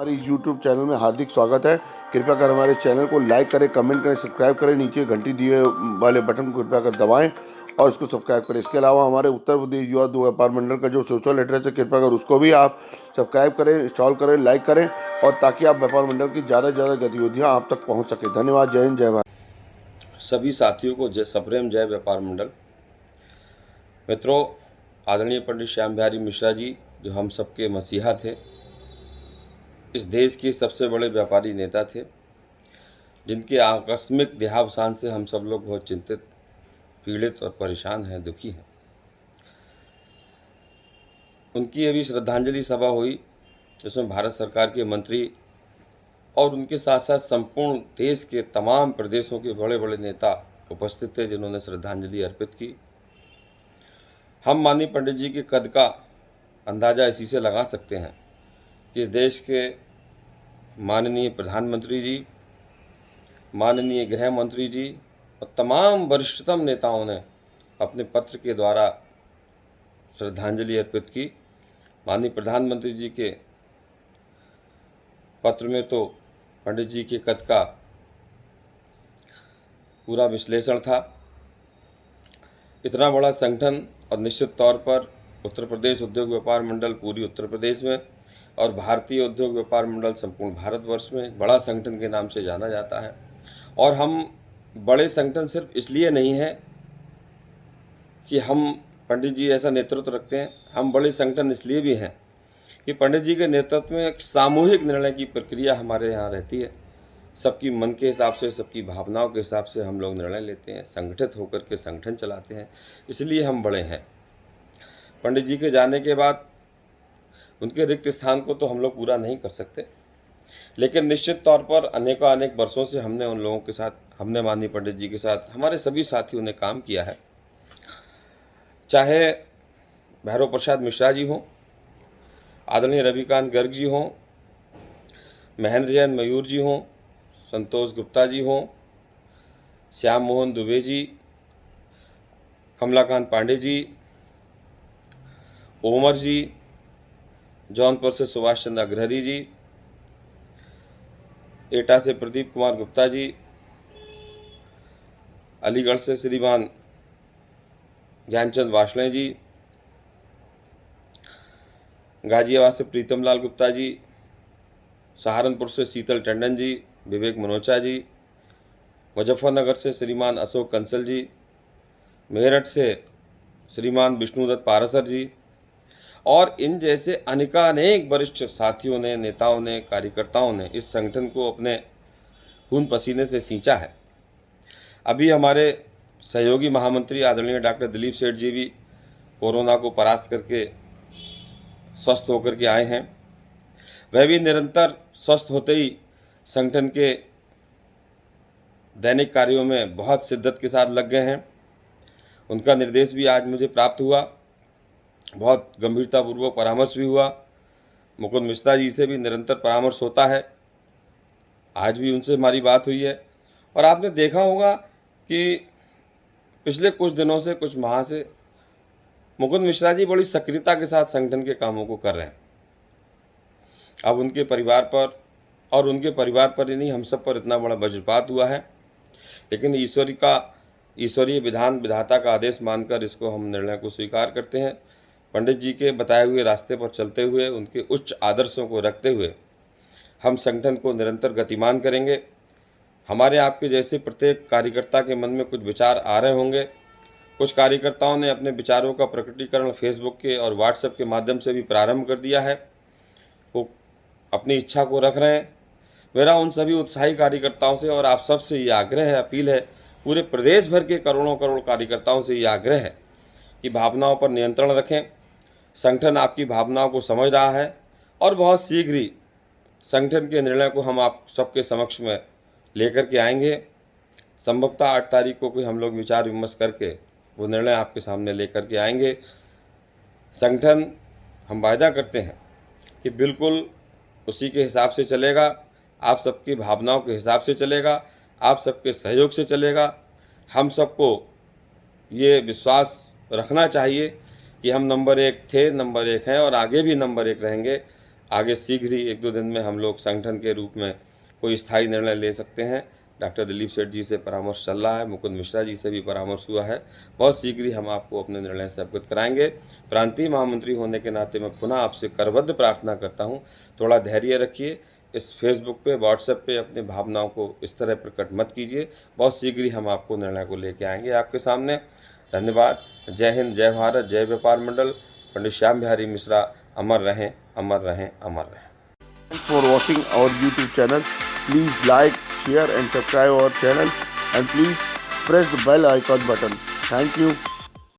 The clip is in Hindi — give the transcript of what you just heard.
हमारी YouTube चैनल में हार्दिक स्वागत है। कृपया कर हमारे चैनल को लाइक करें, कमेंट करें, सब्सक्राइब करें। नीचे घंटी दिए वाले बटन को कृपया कर दबाएं और इसको सब्सक्राइब करें। इसके अलावा हमारे उत्तर प्रदेश युवा व्यापार मंडल का जो सोशल एड्रेस है, कृपया कर उसको भी आप सब्सक्राइब करें, इंस्टॉल करें, लाइक करें और ताकि आप व्यापार मंडल की ज़्यादा से ज़्यादा गतिविधियाँ आप तक पहुँच सकें। धन्यवाद। जय हिंद, जय भारत। सभी साथियों को जय सप्रेम जय व्यापार मंडल। मित्रों, आदरणीय पंडित श्याम बिहारी मिश्रा जी जो हम सबके मसीहा थे, इस देश के सबसे बड़े व्यापारी नेता थे, जिनके आकस्मिक देहावसान से हम सब लोग बहुत चिंतित, पीड़ित और परेशान हैं, दुखी हैं। उनकी अभी श्रद्धांजलि सभा हुई जिसमें भारत सरकार के मंत्री और उनके साथ साथ संपूर्ण देश के तमाम प्रदेशों के बड़े बड़े नेता उपस्थित थे, जिन्होंने श्रद्धांजलि अर्पित की। हम माननीय पंडित जी के कद का अंदाज़ा इसी से लगा सकते हैं कि देश के माननीय प्रधानमंत्री जी, माननीय गृह मंत्री जी और तमाम वरिष्ठतम नेताओं ने अपने पत्र के द्वारा श्रद्धांजलि अर्पित की। माननीय प्रधानमंत्री जी के पत्र में तो पंडित जी के कद का पूरा विश्लेषण था। इतना बड़ा संगठन और निश्चित तौर पर उत्तर प्रदेश उद्योग व्यापार मंडल पूरी उत्तर प्रदेश में और भारतीय उद्योग व्यापार मंडल संपूर्ण भारतवर्ष में बड़ा संगठन के नाम से जाना जाता है। और हम बड़े संगठन सिर्फ इसलिए नहीं है कि हम पंडित जी ऐसा नेतृत्व रखते हैं, हम बड़े संगठन इसलिए भी हैं कि पंडित जी के नेतृत्व में एक सामूहिक निर्णय की प्रक्रिया हमारे यहाँ रहती है। सबकी मन के हिसाब से, सबकी भावनाओं के हिसाब से हम लोग निर्णय लेते हैं, संगठित होकर के संगठन चलाते हैं, इसलिए हम बड़े हैं। पंडित जी के जाने के बाद उनके रिक्त स्थान को तो हम लोग पूरा नहीं कर सकते, लेकिन निश्चित तौर पर अनेक वर्षों से हमने उन लोगों के साथ, हमने माननीय पंडित जी के साथ, हमारे सभी साथियों ने काम किया है। चाहे भैरव प्रसाद मिश्रा जी हों, आदरणीय रविकांत गर्ग जी हों, महेंद्र जैन मयूर जी हों, संतोष गुप्ता जी हों, श्याम मोहन दुबे जी, कमलाकांत पांडे जी, ओमर जी, जौनपुर से सुभाष चंद्र अग्रहरी जी, एटा से प्रदीप कुमार गुप्ता जी, अलीगढ़ से श्रीमान ज्ञानचंद वासले जी, गाजियाबाद से प्रीतम लाल गुप्ता जी, सहारनपुर से शीतल टंडन जी, विवेक मनोचा जी, मुजफ्फरनगर से श्रीमान अशोक कंसल जी, मेरठ से श्रीमान विष्णुदत्त पारासर जी और इन जैसे अनेकानेक वरिष्ठ साथियों ने, नेताओं ने, कार्यकर्ताओं ने इस संगठन को अपने खून पसीने से सींचा है। अभी हमारे सहयोगी महामंत्री आदरणीय डॉक्टर दिलीप सेठ जी भी कोरोना को परास्त करके स्वस्थ होकर के आए हैं। वह भी निरंतर स्वस्थ होते ही संगठन के दैनिक कार्यों में बहुत शिद्दत के साथ लग गए हैं। उनका निर्देश भी आज मुझे प्राप्त हुआ, बहुत गंभीरतापूर्वक परामर्श भी हुआ। मुकुंद मिश्रा जी से भी निरंतर परामर्श होता है, आज भी उनसे हमारी बात हुई है। और आपने देखा होगा कि पिछले कुछ दिनों से, कुछ माह से मुकुंद मिश्रा जी बड़ी सक्रियता के साथ संगठन के कामों को कर रहे हैं। अब उनके परिवार पर और उनके परिवार पर ही नहीं, हम सब पर इतना बड़ा वज्रपात हुआ है, लेकिन ईश्वरीय विधान, विधाता का आदेश मानकर इसको हम निर्णय को स्वीकार करते हैं। पंडित जी के बताए हुए रास्ते पर चलते हुए, उनके उच्च आदर्शों को रखते हुए हम संगठन को निरंतर गतिमान करेंगे। हमारे आपके जैसे प्रत्येक कार्यकर्ता के मन में कुछ विचार आ रहे होंगे। कुछ कार्यकर्ताओं ने अपने विचारों का प्रकटीकरण फेसबुक के और व्हाट्सएप के माध्यम से भी प्रारंभ कर दिया है, वो अपनी इच्छा को रख रहे हैं। मेरा उन सभी उत्साही कार्यकर्ताओं से और आप सबसे ये आग्रह है, अपील है, पूरे प्रदेश भर के करोड़ों करोड़ कार्यकर्ताओं से ये आग्रह है कि भावनाओं पर नियंत्रण रखें। संगठन आपकी भावनाओं को समझ रहा है और बहुत शीघ्र ही संगठन के निर्णय को हम आप सबके समक्ष में लेकर के आएंगे। संभवतः 8 तारीख को कोई हम लोग विचार विमर्श करके वो निर्णय आपके सामने लेकर के आएंगे। संगठन, हम वायदा करते हैं कि बिल्कुल उसी के हिसाब से चलेगा, आप सबकी भावनाओं के हिसाब से चलेगा, आप सबके सहयोग से चलेगा। हम सबको ये विश्वास रखना चाहिए कि हम नंबर 1 थे, नंबर 1 हैं और आगे भी नंबर 1 रहेंगे। आगे शीघ्र ही 1-2 दिन में हम लोग संगठन के रूप में कोई स्थायी निर्णय ले सकते हैं। डॉक्टर दिलीप सेठ जी से परामर्श चल रहा है, मुकुंद मिश्रा जी से भी परामर्श हुआ है। बहुत शीघ्र ही हम आपको अपने निर्णय से अवगत कराएंगे। प्रांतीय महामंत्री होने के नाते मैं पुनः आपसे करबद्ध प्रार्थना करता हूँ, थोड़ा धैर्य रखिए। इस फेसबुक पे, व्हाट्सएप पे अपनी भावनाओं को इस तरह प्रकट मत कीजिए। बहुत शीघ्र ही हम आपको निर्णय को लेके आएंगे आपके सामने। धन्यवाद। जय हिंद, जय भारत, जय व्यापार मंडल। पंडित श्याम बिहारी मिश्रा अमर रहें, अमर रहें, अमर रहें। Thanks for watching our YouTube channel. Please like, share and subscribe our channel, and please press the bell icon button. Thank you.